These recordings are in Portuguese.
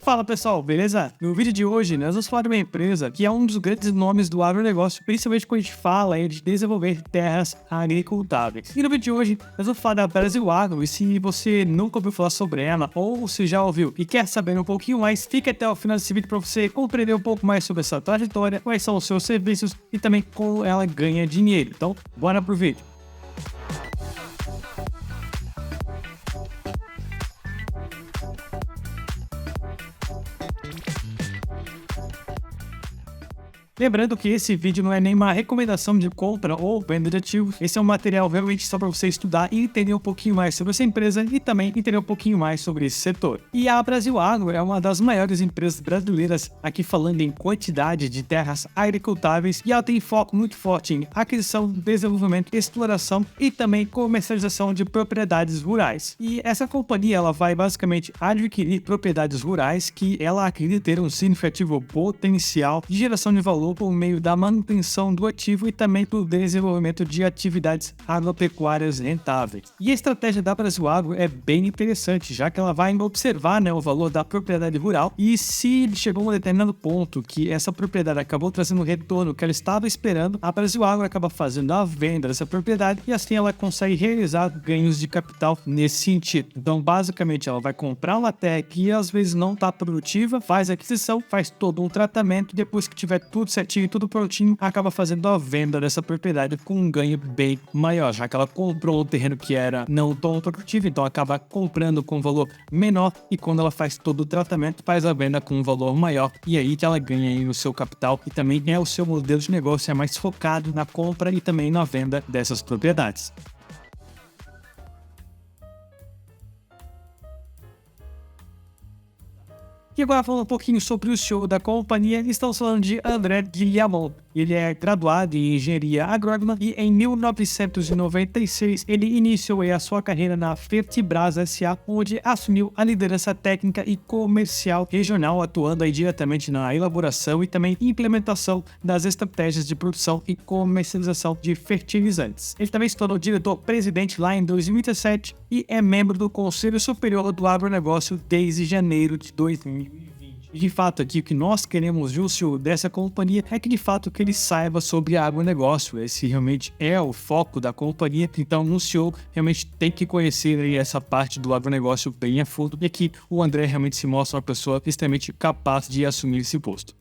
Fala pessoal, beleza? No vídeo de hoje nós vamos falar de uma empresa que é um dos grandes nomes do agronegócio, principalmente quando a gente fala de desenvolver terras agricultáveis. E no vídeo de hoje nós vamos falar da Brasil Agro, e se você nunca ouviu falar sobre ela ou se já ouviu e quer saber um pouquinho mais, fica até o final desse vídeo para você compreender um pouco mais sobre essa trajetória, quais são os seus serviços e também como ela ganha dinheiro. Então, bora pro vídeo. Lembrando que esse vídeo não é nenhuma recomendação de compra ou venda de ativos, esse é um material realmente só para você estudar e entender um pouquinho mais sobre essa empresa e também entender um pouquinho mais sobre esse setor. E a Brasil Agro é uma das maiores empresas brasileiras aqui falando em quantidade de terras agricultáveis, e ela tem foco muito forte em aquisição, desenvolvimento, exploração e também comercialização de propriedades rurais. E essa companhia ela vai basicamente adquirir propriedades rurais que ela acredita ter um significativo potencial de geração de valor por meio da manutenção do ativo e também do desenvolvimento de atividades agropecuárias rentáveis. E a estratégia da Brasil Agro é bem interessante, já que ela vai observar o valor da propriedade rural, e se chegou a um determinado ponto que essa propriedade acabou trazendo o retorno que ela estava esperando, a Brasil Agro acaba fazendo a venda dessa propriedade e assim ela consegue realizar ganhos de capital nesse sentido. Então basicamente ela vai comprar uma terra que às vezes não está produtiva, faz a aquisição, faz todo um tratamento e depois que tiver tudo certinho, tudo prontinho, acaba fazendo a venda dessa propriedade com um ganho bem maior, já que ela comprou um terreno que era não tão produtivo, então acaba comprando com um valor menor, e quando ela faz todo o tratamento, faz a venda com um valor maior, e aí que ela ganha aí no seu capital, e também o seu modelo de negócio é mais focado na compra e também na venda dessas propriedades. E agora falando um pouquinho sobre o CEO da companhia, estamos falando de André Guilhamon. Ele é graduado em engenharia agrônoma e em 1996 ele iniciou a sua carreira na Fertibras S.A., onde assumiu a liderança técnica e comercial regional, atuando diretamente na elaboração e também implementação das estratégias de produção e comercialização de fertilizantes. Ele também se tornou diretor-presidente lá em 2017 e é membro do Conselho Superior do Agronegócio desde janeiro de 2020. E de fato aqui o que nós queremos de um CEO dessa companhia é que de fato que ele saiba sobre agronegócio. Esse realmente é o foco da companhia, então um CEO realmente tem que conhecer aí essa parte do agronegócio bem a fundo, e aqui o André realmente se mostra uma pessoa extremamente capaz de assumir esse posto.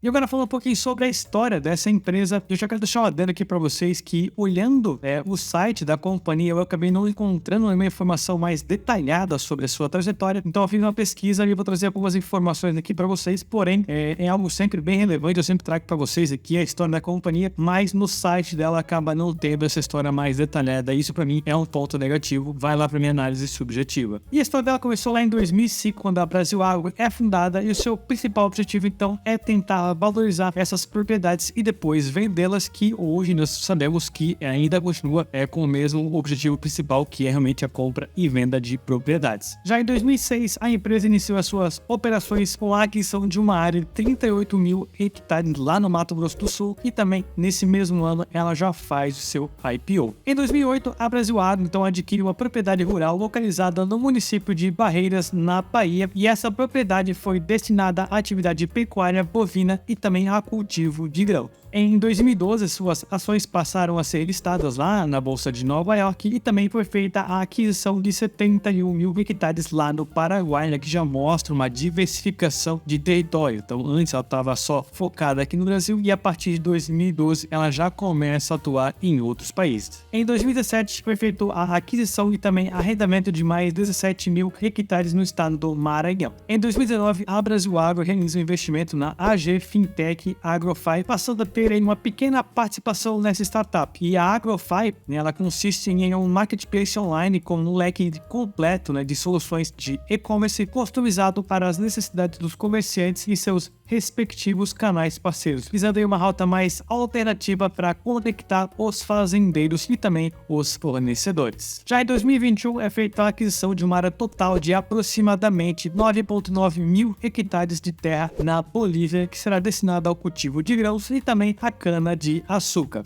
E agora falando um pouquinho sobre a história dessa empresa, eu já quero deixar uma adendo aqui para vocês que, olhando o site da companhia, eu acabei não encontrando uma informação mais detalhada sobre a sua trajetória, então eu fiz uma pesquisa e vou trazer algumas informações aqui para vocês, porém é algo sempre bem relevante, eu sempre trago para vocês aqui a história da companhia, mas no site dela acaba não tendo essa história mais detalhada, isso para mim é um ponto negativo, vai lá para minha análise subjetiva. E a história dela começou lá em 2005, quando a Brasil Agro é fundada, e o seu principal objetivo então é tentar valorizar essas propriedades e depois vendê-las, que hoje nós sabemos que ainda continua com o mesmo objetivo principal, que é realmente a compra e venda de propriedades. Já em 2006, a empresa iniciou as suas operações com a aquisição de uma área de 38 mil hectares lá no Mato Grosso do Sul, e também nesse mesmo ano ela já faz o seu IPO. Em 2008, a Brasil Agro então adquire uma propriedade rural localizada no município de Barreiras, na Bahia, e essa propriedade foi destinada à atividade pecuária bovina e também a cultivo de grão. Em 2012, suas ações passaram a ser listadas lá na Bolsa de Nova York, e também foi feita a aquisição de 71 mil hectares lá no Paraguai, que já mostra uma diversificação de território. Então antes ela estava só focada aqui no Brasil, e a partir de 2012 ela já começa a atuar em outros países. Em 2017 foi feita a aquisição e também arrendamento de mais 17 mil hectares no estado do Maranhão. Em 2019, a Brasil Agro realiza um investimento na AG Fintech AgroFi, passando a ter uma pequena participação nessa startup. E a AgroFi, ela consiste em um marketplace online com um leque completo de soluções de e-commerce customizado para as necessidades dos comerciantes e seus respectivos canais parceiros, visando aí uma rota mais alternativa para conectar os fazendeiros e também os fornecedores. Já em 2021 é feita a aquisição de uma área total de aproximadamente 9,9 mil hectares de terra na Bolívia, que será destinada ao cultivo de grãos e também a cana de açúcar.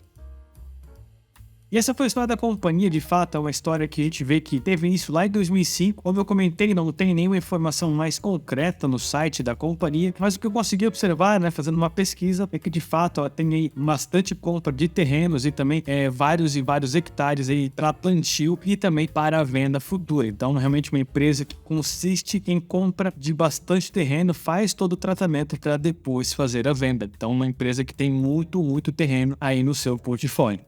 E essa foi a história da companhia. De fato, é uma história que a gente vê que teve início lá em 2005. Como eu comentei, não tem nenhuma informação mais concreta no site da companhia, mas o que eu consegui observar, né, fazendo uma pesquisa, é que de fato ela tem aí bastante compra de terrenos e também vários e vários hectares aí para plantio e também para a venda futura. Então, realmente uma empresa que consiste em compra de bastante terreno, faz todo o tratamento para depois fazer a venda. Então, uma empresa que tem muito terreno aí no seu portfólio.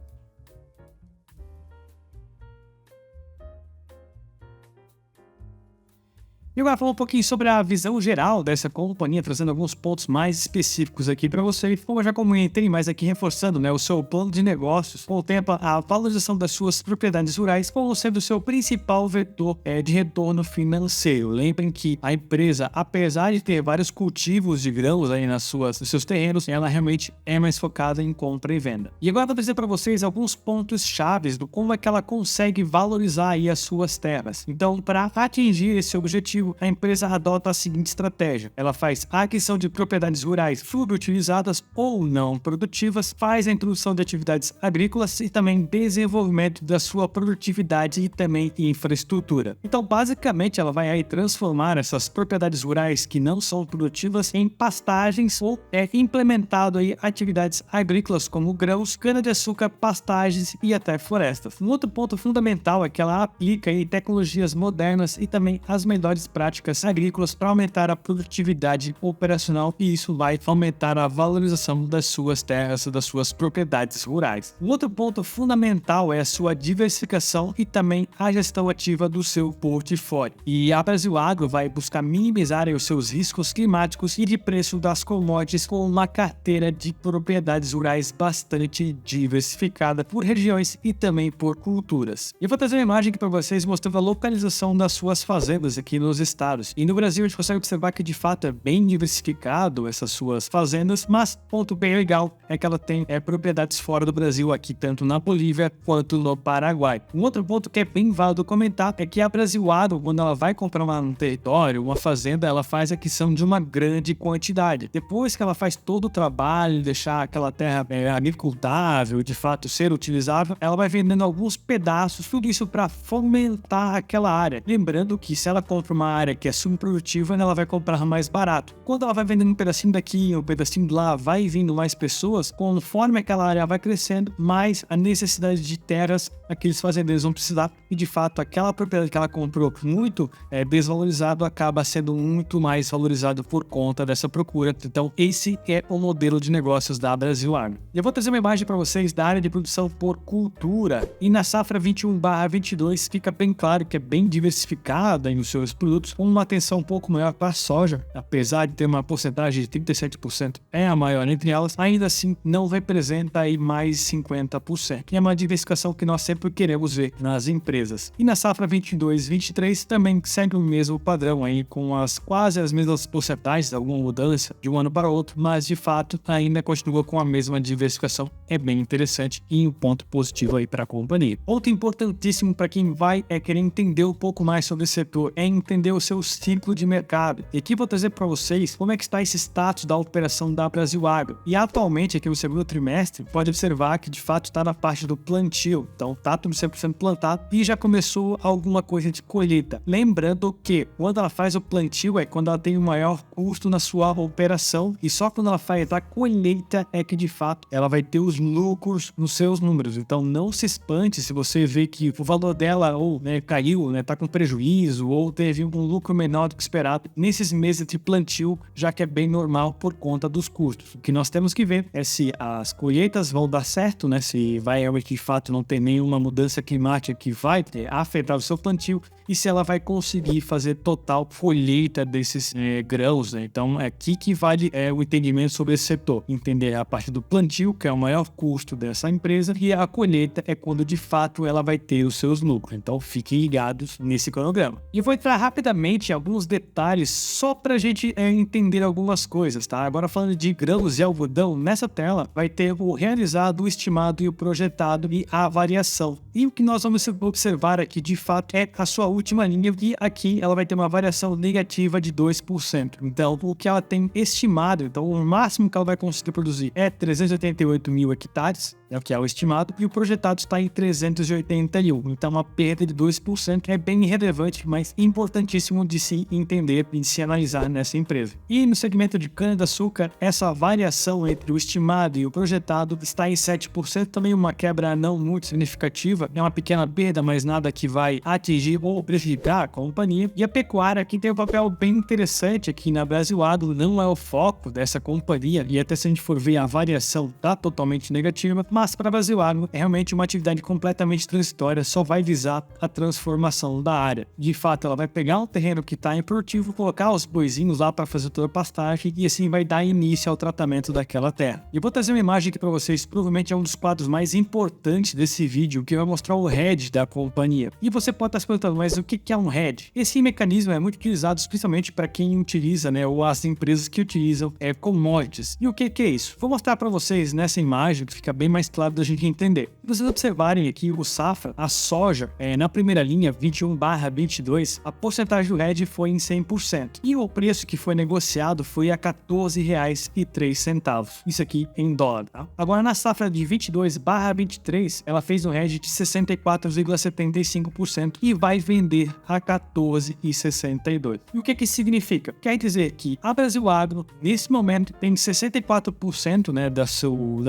E agora falar um pouquinho sobre a visão geral dessa companhia, trazendo alguns pontos mais específicos aqui para você. Como eu já comentei, mas aqui reforçando, né, o seu plano de negócios contempla a valorização das suas propriedades rurais como sendo o seu principal vetor de retorno financeiro. Lembrem que a empresa, apesar de ter vários cultivos de grãos aí nos seus terrenos, ela realmente é mais focada em compra e venda. E agora eu vou dizer para vocês alguns pontos chaves do como é que ela consegue valorizar aí as suas terras. Então, para atingir esse objetivo, a empresa adota a seguinte estratégia: ela faz a aquisição de propriedades rurais subutilizadas ou não produtivas, faz a introdução de atividades agrícolas e também desenvolvimento da sua produtividade e também infraestrutura. Então, basicamente, ela vai aí transformar essas propriedades rurais que não são produtivas em pastagens ou implementado aí atividades agrícolas como grãos, cana-de-açúcar, pastagens e até florestas. Um outro ponto fundamental é que ela aplica aí tecnologias modernas e também as melhores práticas agrícolas para aumentar a produtividade operacional, e isso vai aumentar a valorização das suas terras, das suas propriedades rurais. Um outro ponto fundamental é a sua diversificação e também a gestão ativa do seu portfólio. E a Brasil Agro vai buscar minimizar os seus riscos climáticos e de preço das commodities com uma carteira de propriedades rurais bastante diversificada por regiões e também por culturas. Eu vou trazer uma imagem aqui para vocês mostrando a localização das suas fazendas aqui nos estados. E no Brasil a gente consegue observar que de fato é bem diversificado essas suas fazendas, mas ponto bem legal é que ela tem propriedades fora do Brasil, aqui tanto na Bolívia quanto no Paraguai. Um outro ponto que é bem válido comentar é que a Brasil Agro, quando ela vai comprar um território, uma fazenda, ela faz a aquisição de uma grande quantidade. Depois que ela faz todo o trabalho, deixar aquela terra agricultável, de fato ser utilizável, ela vai vendendo alguns pedaços, tudo isso para fomentar aquela área. Lembrando que se ela compra uma área que é subprodutiva, ela vai comprar mais barato. Quando ela vai vendendo um pedacinho daqui, um pedacinho de lá, vai vindo mais pessoas, conforme aquela área vai crescendo, mais a necessidade de terras aqueles fazendeiros vão precisar, e de fato aquela propriedade que ela comprou muito desvalorizado acaba sendo muito mais valorizado por conta dessa procura. Então esse é o modelo de negócios da Brasil Agro. Eu vou trazer uma imagem para vocês da área de produção por cultura, e na safra 21/22 fica bem claro que é bem diversificada nos seus produtos, com uma atenção um pouco maior para a soja, apesar de ter uma porcentagem de 37%, é a maior entre elas, ainda assim não representa aí mais 50%. E é uma diversificação que nós sempre queremos ver nas empresas. E na safra 22/23 também segue o mesmo padrão aí, com quase as mesmas porcentagens, alguma mudança de um ano para outro, mas de fato ainda continua com a mesma diversificação. É bem interessante e um ponto positivo aí para a companhia. Outro importantíssimo para quem vai querer entender um pouco mais sobre esse setor é entender o seu ciclo de mercado. E aqui vou trazer para vocês como é que está esse status da operação da Brasil Agro. E atualmente aqui no segundo trimestre pode observar que de fato está na parte do plantio. Então está tudo 100% plantado e já começou alguma coisa de colheita. Lembrando que quando ela faz o plantio é quando ela tem o maior custo na sua operação, e só quando ela faz a colheita é que de fato ela vai ter os lucros nos seus números. Então não se espante se você vê que o valor dela ou caiu, tá com prejuízo ou teve um lucro menor do que esperado nesses meses de plantio, já que é bem normal por conta dos custos. O que nós temos que ver é se as colheitas vão dar certo, se vai de fato não ter nenhuma mudança climática que vai afetar o seu plantio, e se ela vai conseguir fazer total colheita desses grãos. Então é aqui que vale o entendimento sobre esse setor. Entender a parte do plantio, que é o maior custo dessa empresa, e a colheita é quando de fato ela vai ter os seus lucros. Então fiquem ligados nesse cronograma. E eu vou entrar rapidamente em alguns detalhes só para a gente entender algumas coisas, tá? Agora falando de grãos e algodão, nessa tela vai ter o realizado, o estimado e o projetado e a variação. E o que nós vamos observar aqui de fato é a sua última linha, e aqui ela vai ter uma variação negativa de 2%. Então o que ela tem estimado, então o máximo que ela vai conseguir produzir é 388 mil hectares. o que é o estimado, e o projetado está em 381. Então, uma perda de 2% é bem irrelevante, mas importantíssimo de se entender e de se analisar nessa empresa. E no segmento de cana-de-açúcar, essa variação entre o estimado e o projetado está em 7%, também uma quebra não muito significativa, é uma pequena perda, mas nada que vai atingir ou prejudicar a companhia. E a pecuária aqui tem um papel bem interessante aqui na Brasil Agro, não é o foco dessa companhia, e até se a gente for ver a variação tá totalmente negativa, mas para a Brasil Agro é realmente uma atividade completamente transitória, só vai visar a transformação da área. De fato, ela vai pegar um terreno que está improdutivo, colocar os boizinhos lá para fazer toda a pastagem e assim vai dar início ao tratamento daquela terra. E eu vou trazer uma imagem aqui para vocês, provavelmente é um dos quadros mais importantes desse vídeo, que vai mostrar o hedge da companhia. E você pode estar se perguntando, mas o que é um hedge? Esse mecanismo é muito utilizado especialmente para quem utiliza, ou as empresas que utilizam commodities. E o que é isso? Vou mostrar para vocês nessa imagem, que fica bem mais claro da gente entender. Se vocês observarem aqui o safra, a soja, na primeira linha, 21/22, a porcentagem do hedge foi em 100%. E o preço que foi negociado foi a R$ 14,03. Isso aqui em dólar, tá? Agora, na safra de 22/23, ela fez um hedge de 64,75% e vai vender a R$ 14,62. E o que isso significa? Quer dizer que a Brasil Agro, nesse momento, tem 64% da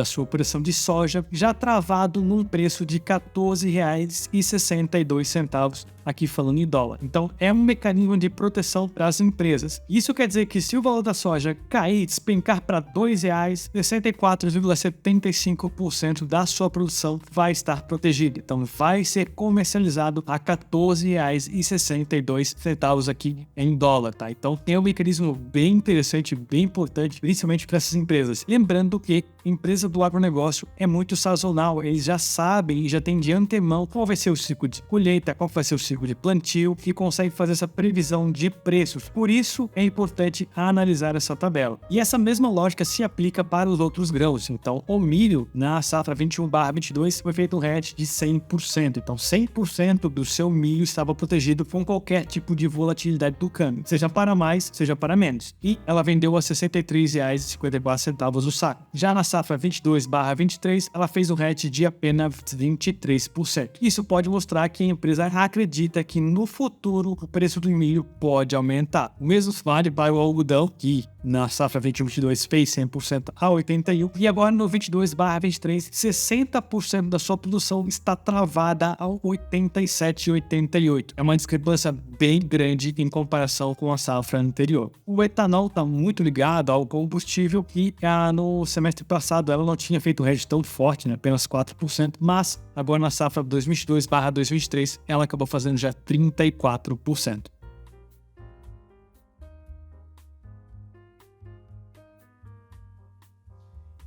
sua operação de soja já travado num preço de R$ 14,62, aqui falando em dólar. Então, é um mecanismo de proteção para as empresas. Isso quer dizer que se o valor da soja cair, despencar para R$ 2,00, 64,75% da sua produção vai estar protegida. Então, vai ser comercializado a R$ 14,62 aqui em dólar, tá? Então, é um mecanismo bem interessante, bem importante, principalmente para essas empresas. Lembrando que a empresa do agronegócio é muito sazonal, eles já sabem e já têm de antemão qual vai ser o ciclo de colheita, qual vai ser o ciclo de plantio e conseguem fazer essa previsão de preços. Por isso é importante analisar essa tabela. E essa mesma lógica se aplica para os outros grãos. Então, o milho na safra 21/22 foi feito um hedge de 100%. Então, 100% do seu milho estava protegido com qualquer tipo de volatilidade do câmbio, seja para mais, seja para menos. E ela vendeu a R$ 63,54 o saco. Já na safra 22/23, ela fez um hedge de apenas 23%. Isso pode mostrar que a empresa acredita que no futuro o preço do milho pode aumentar. O mesmo vale para o algodão, que na safra 21/22 fez 100% a 81, e agora no 22/23, 60% da sua produção está travada ao 87,88. É uma discrepância bem grande em comparação com a safra anterior. O etanol está muito ligado ao combustível e no semestre passado ela não tinha feito um hedge tão forte, apenas 4%, mas agora na safra 2022/2023 ela acabou fazendo já 34%.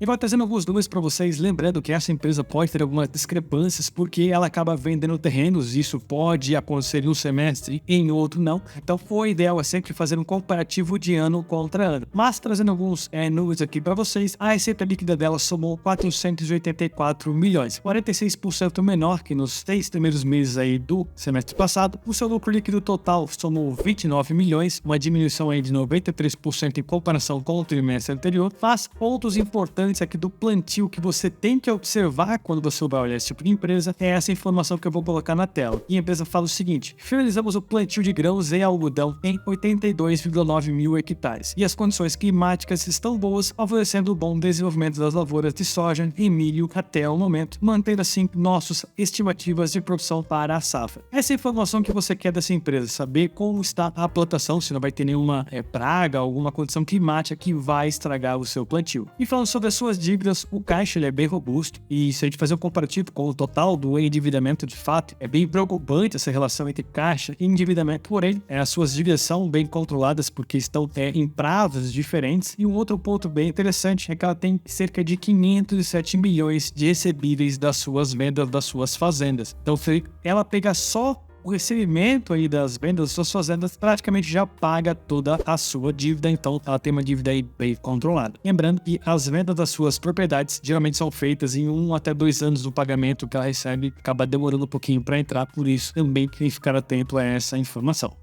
E vou trazendo alguns números para vocês, lembrando que essa empresa pode ter algumas discrepâncias porque ela acaba vendendo terrenos, isso pode acontecer em um semestre e em outro não. Então, o ideal é sempre fazer um comparativo de ano contra ano. Mas, trazendo alguns números aqui para vocês, a receita líquida dela somou 484 milhões, 46% menor que nos 6 primeiros meses aí do semestre passado. O seu lucro líquido total somou 29 milhões, uma diminuição aí de 93% em comparação com o trimestre anterior. Mas pontos importantes aqui do plantio que você tem que observar quando você vai olhar esse tipo de empresa é essa informação que eu vou colocar na tela. E a empresa fala o seguinte: finalizamos o plantio de grãos e algodão em 82,9 mil hectares e as condições climáticas estão boas, favorecendo o bom desenvolvimento das lavouras de soja e milho até o momento, mantendo assim nossas estimativas de produção para a safra. Essa é a informação que você quer dessa empresa, saber como está a plantação, se não vai ter nenhuma praga, alguma condição climática que vai estragar o seu plantio. E falando sobre as suas dívidas, o caixa ele é bem robusto e se a gente fazer um comparativo com o total do endividamento, de fato, é bem preocupante essa relação entre caixa e endividamento. Porém, as suas dívidas são bem controladas porque estão em prazos diferentes. E um outro ponto bem interessante é que ela tem cerca de 507 milhões de recebíveis das suas vendas das suas fazendas. Então, se ela pegar só o recebimento aí das vendas das suas fazendas, praticamente já paga toda a sua dívida, então ela tem uma dívida aí bem controlada. Lembrando que as vendas das suas propriedades geralmente são feitas em 1 até 2 anos do pagamento que ela recebe, acaba demorando um pouquinho para entrar, por isso também tem que ficar atento a essa informação.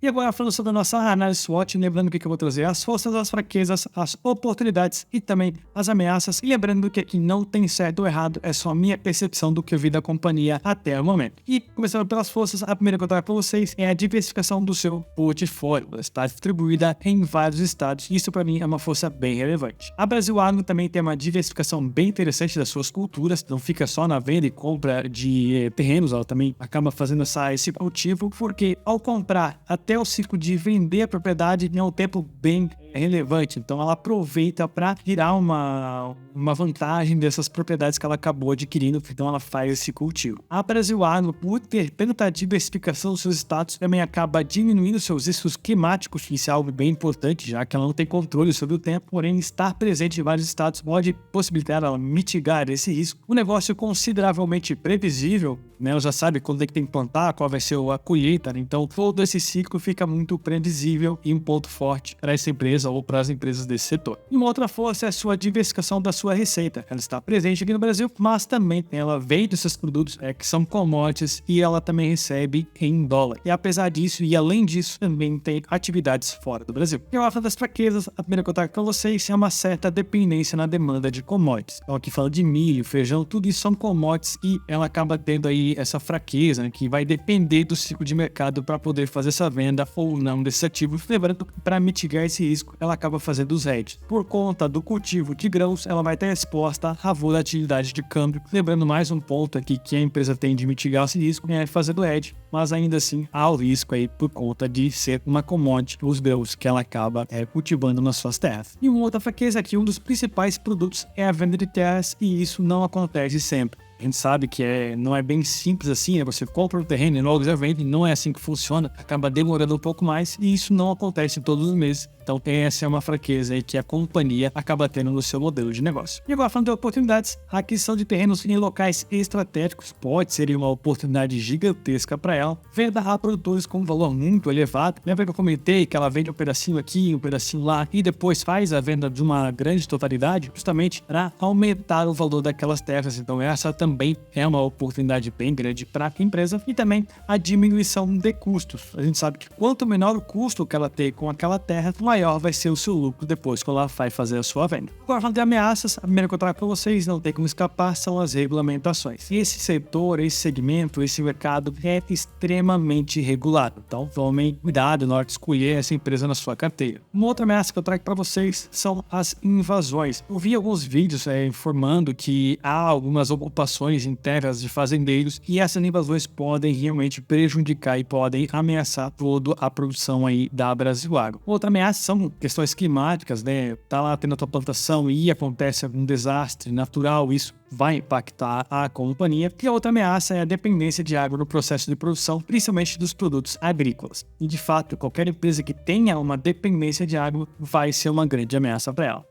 E agora falando sobre a nossa análise SWOT, lembrando que eu vou trazer as forças, as fraquezas, as oportunidades e também as ameaças. E lembrando que aqui não tem certo ou errado, é só a minha percepção do que eu vi da companhia até o momento. E começando pelas forças, a primeira que eu trago para vocês é a diversificação do seu portfólio. Ela está distribuída em vários estados e isso para mim é uma força bem relevante. A Brasil Agro também tem uma diversificação bem interessante das suas culturas, não fica só na venda e compra de terrenos, ela também acaba fazendo esse cultivo, porque ao comprar até o ciclo de vender a propriedade é um tempo bem relevante, então ela aproveita para tirar uma vantagem dessas propriedades que ela acabou adquirindo, então ela faz esse cultivo. A Brasil Agro, por ter tanta diversificação dos seus estados, também acaba diminuindo seus riscos climáticos, isso é algo bem importante, já que ela não tem controle sobre o tempo, porém estar presente em vários estados pode possibilitar ela mitigar esse risco. Um negócio consideravelmente previsível, né? Ela já sabe quando é que tem que plantar, qual vai ser a colheita, né? Então todo esse ciclo fica muito previsível e um ponto forte para essa empresa ou para as empresas desse setor. E uma outra força é a sua diversificação da sua receita. Ela está presente aqui no Brasil, mas também ela vende seus produtos que são commodities e ela também recebe em dólar. E apesar disso, e além disso, também tem atividades fora do Brasil. E uma das fraquezas, a primeira que eu trago para vocês é uma certa dependência na demanda de commodities. Então aqui fala de milho, feijão, tudo isso são commodities e ela acaba tendo aí essa fraqueza, né, que vai depender do ciclo de mercado para poder fazer essa venda ou não desses ativos. Lembrando que para mitigar esse risco, ela acaba fazendo os hedges. Por conta do cultivo de grãos, ela vai estar exposta à volatilidade de câmbio. Lembrando mais um ponto aqui que a empresa tem de mitigar esse risco é fazendo hedge, mas ainda assim há o risco aí por conta de ser uma commodity, os grãos que ela acaba cultivando nas suas terras. E uma outra fraqueza é que um dos principais produtos é a venda de terras e isso não acontece sempre. A gente sabe que não é bem simples assim, né? Você compra um terreno e logo já vende, não é assim que funciona, acaba demorando um pouco mais e isso não acontece todos os meses. Então essa é uma fraqueza aí que a companhia acaba tendo no seu modelo de negócio. E agora falando de oportunidades, a aquisição de terrenos em locais estratégicos pode ser uma oportunidade gigantesca para ela. Venda a produtores com um valor muito elevado. Lembra que eu comentei que ela vende um pedacinho aqui, um pedacinho lá e depois faz a venda de uma grande totalidade justamente para aumentar o valor daquelas terras. Então essa também é uma oportunidade bem grande para a empresa e também a diminuição de custos. A gente sabe que quanto menor o custo que ela tem com aquela terra, maior vai ser o seu lucro depois quando ela vai fazer a sua venda. Agora falando de ameaças, a primeira que eu trago para vocês, não tem como escapar, são as regulamentações. Esse setor, esse segmento, esse mercado é extremamente regulado. Então tomem cuidado na hora de escolher essa empresa na sua carteira. Uma outra ameaça que eu trago para vocês são as invasões. Eu vi alguns vídeos informando que há algumas ocupações em terras de fazendeiros e essas invasões podem realmente prejudicar e podem ameaçar toda a produção aí da Brasil Agro. Outra ameaça são questões climáticas, né? Tá lá tendo a tua plantação e acontece algum desastre natural, isso vai impactar a companhia. E a outra ameaça é a dependência de água no processo de produção, principalmente dos produtos agrícolas. E de fato, qualquer empresa que tenha uma dependência de água vai ser uma grande ameaça para ela.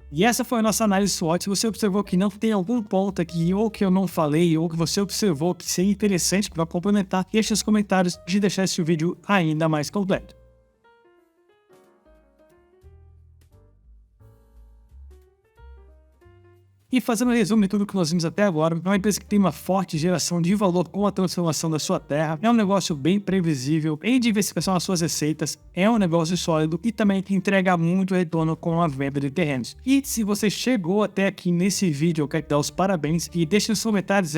E essa foi a nossa análise SWOT. Se você observou que não tem algum ponto aqui, ou que eu não falei, ou que você observou que seria interessante para complementar, deixe nos comentários de deixar esse vídeo ainda mais completo. E fazendo um resumo de tudo que nós vimos até agora, é uma empresa que tem uma forte geração de valor com a transformação da sua terra, é um negócio bem previsível, em diversificação das suas receitas, é um negócio sólido e também que entrega muito retorno com a venda de terrenos. E se você chegou até aqui nesse vídeo, eu quero te dar os parabéns e deixe nos comentários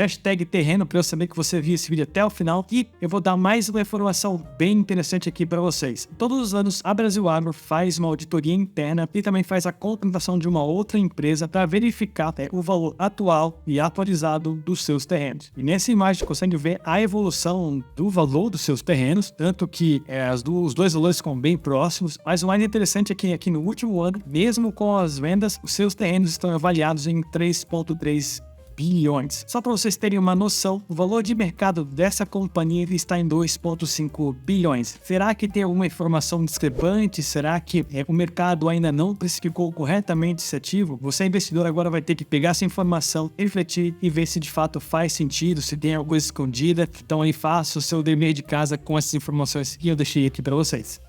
#terreno para eu saber que você viu esse vídeo até o final e eu vou dar mais uma informação bem interessante aqui para vocês. Todos os anos a Brasil Agro faz uma auditoria interna e também faz a contratação de uma outra empresa para verificar o valor atual e atualizado dos seus terrenos. E nessa imagem você consegue ver a evolução do valor dos seus terrenos, tanto que os dois valores ficam bem próximos, mas o mais interessante é que aqui no último ano, mesmo com as vendas, os seus terrenos estão avaliados em 3,3 bilhões. Só para vocês terem uma noção, o valor de mercado dessa companhia está em 2,5 bilhões. Será que tem alguma informação discrepante? Será que o mercado ainda não precificou corretamente esse ativo? Você, investidor, agora vai ter que pegar essa informação, refletir e ver se de fato faz sentido, se tem alguma coisa escondida. Então aí faça o seu dever de casa com essas informações que eu deixei aqui para vocês.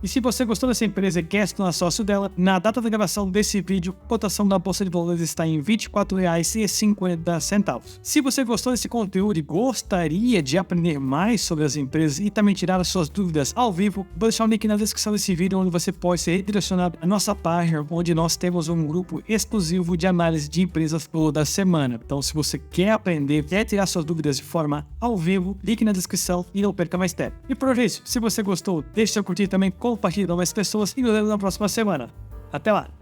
E se você gostou dessa empresa e quer se tornar sócio dela, na data da gravação desse vídeo, a cotação da Bolsa de Valores está em R$ 24,50. Se você gostou desse conteúdo e gostaria de aprender mais sobre as empresas e também tirar as suas dúvidas ao vivo, vou deixar o link na descrição desse vídeo onde você pode ser redirecionado à nossa página, onde nós temos um grupo exclusivo de análise de empresas toda semana. Então, se você quer aprender, quer tirar suas dúvidas de forma ao vivo, link na descrição e não perca mais tempo. E por hoje é isso. Se você gostou, deixe seu curtir também, compartilhe com mais pessoas e nos vemos na próxima semana. Até lá!